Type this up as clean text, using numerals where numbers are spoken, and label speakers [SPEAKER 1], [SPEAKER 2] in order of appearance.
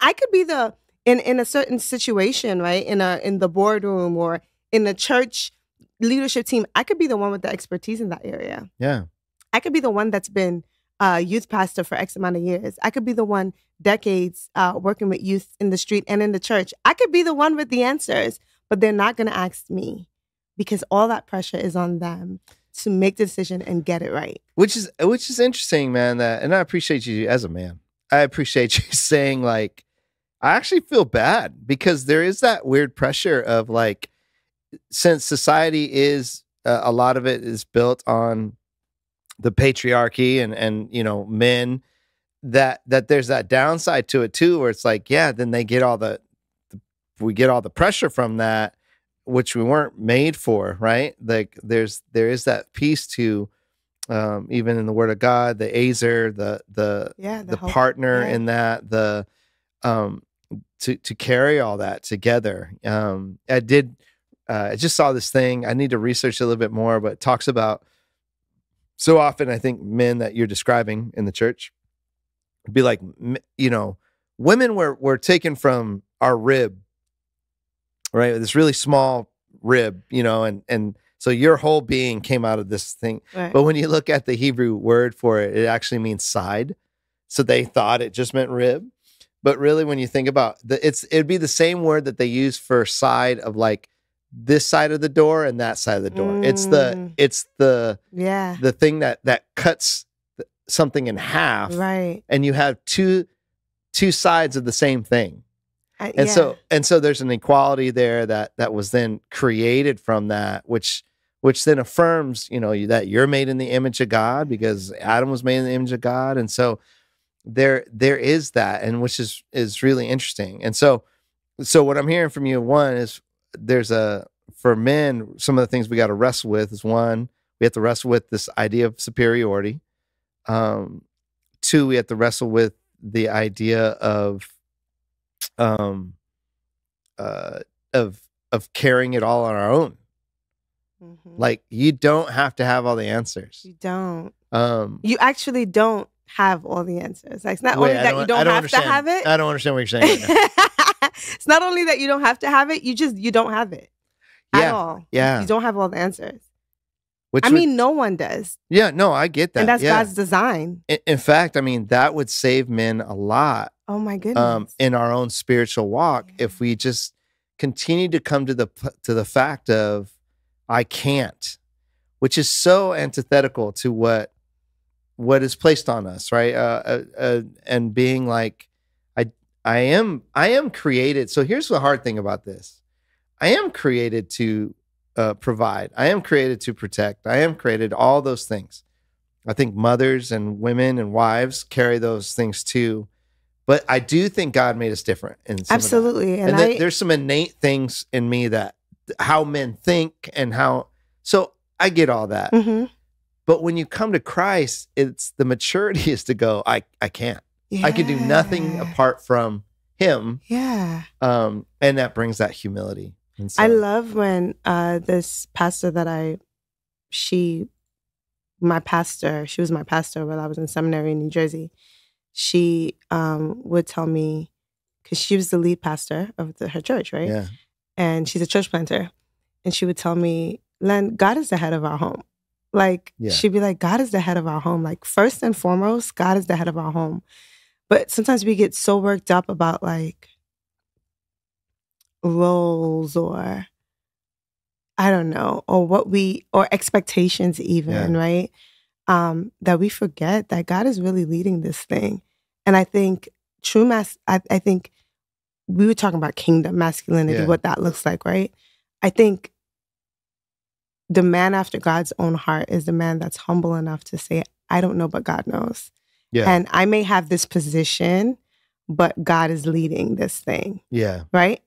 [SPEAKER 1] I could be in a certain situation, right? In the boardroom or in the church leadership team, I could be the one with the expertise in that area.
[SPEAKER 2] Yeah.
[SPEAKER 1] I could be the one that's been a youth pastor for X amount of years. I could be the one decades working with youth in the street and in the church. I could be the one with the answers, but they're not going to ask me because all that pressure is on them to make the decision and get it right.
[SPEAKER 2] Which is interesting, man. And I appreciate you as a man. I appreciate you saying, like, I actually feel bad because there is that weird pressure of, like, since society is a lot of it is built on the patriarchy and men, that there's that downside to it too, where it's like, yeah, then they get we get all the pressure from that, which we weren't made for, right? Like there is that piece to even in the Word of God, the azer, the partner in that, to carry all that together. I just saw this thing. I need to research a little bit more, but it talks about so often, I think men that you're describing in the church be like, women were taken from our rib, right? This really small rib, and so your whole being came out of this thing. Right. But when you look at the Hebrew word for it, it actually means side. So they thought it just meant rib. But really, when you think about it'd be the same word that they use for side of, like, this side of the door and that side of the door. It's the thing that cuts something in half,
[SPEAKER 1] right? And
[SPEAKER 2] you have two sides of the same thing, so there's an equality there that was then created from that, which then affirms, that you're made in the image of God because Adam was made in the image of God, and so there is that, and which is really interesting. And so what I'm hearing from you, one is for men, some of the things we got to wrestle with is, one, we have to wrestle with this idea of superiority. Two, we have to wrestle with the idea of carrying it all on our own. Mm-hmm. Like, you don't have to have all the answers.
[SPEAKER 1] You don't. You actually don't have all the answers. Like, it's not only that you don't have to have it.
[SPEAKER 2] I don't understand what you're saying right now.
[SPEAKER 1] It's not only that you don't have to have it, you don't have it at all.
[SPEAKER 2] Yeah.
[SPEAKER 1] You don't have all the answers. No one does.
[SPEAKER 2] Yeah, no, I get that.
[SPEAKER 1] And that's God's design.
[SPEAKER 2] In fact, that would save men a lot.
[SPEAKER 1] Oh my goodness.
[SPEAKER 2] In our own spiritual walk, if we just continue to come to the fact of, I can't, which is so antithetical to what is placed on us, right? And being like, I am created. So here's the hard thing about this. I am created to provide. I am created to protect. I am created all those things. I think mothers and women and wives carry those things too. But I do think God made us different in some
[SPEAKER 1] absolutely.
[SPEAKER 2] Of that. And there's some innate things in me that how men think and how. So I get all that. Mm-hmm. But when you come to Christ, it's the maturity is to go, I can't. Yeah. I can do nothing apart from Him.
[SPEAKER 1] Yeah.
[SPEAKER 2] And that brings that humility. And so,
[SPEAKER 1] I love when this pastor she was my pastor while I was in seminary in New Jersey. She would tell me, because she was the lead pastor of her church, right?
[SPEAKER 2] Yeah.
[SPEAKER 1] And she's a church planter. And she would tell me, Len, God is the head of our home. Like, she'd be like, God is the head of our home. Like, first and foremost, God is the head of our home. But sometimes we get so worked up about, like, roles or, I don't know, or expectations even, right? That we forget that God is really leading this thing. And I think I think we were talking about kingdom masculinity, what that looks like, right? I think the man after God's own heart is the man that's humble enough to say, I don't know, but God knows. Yeah. And I may have this position, but God is leading this thing.
[SPEAKER 2] Yeah.
[SPEAKER 1] Right?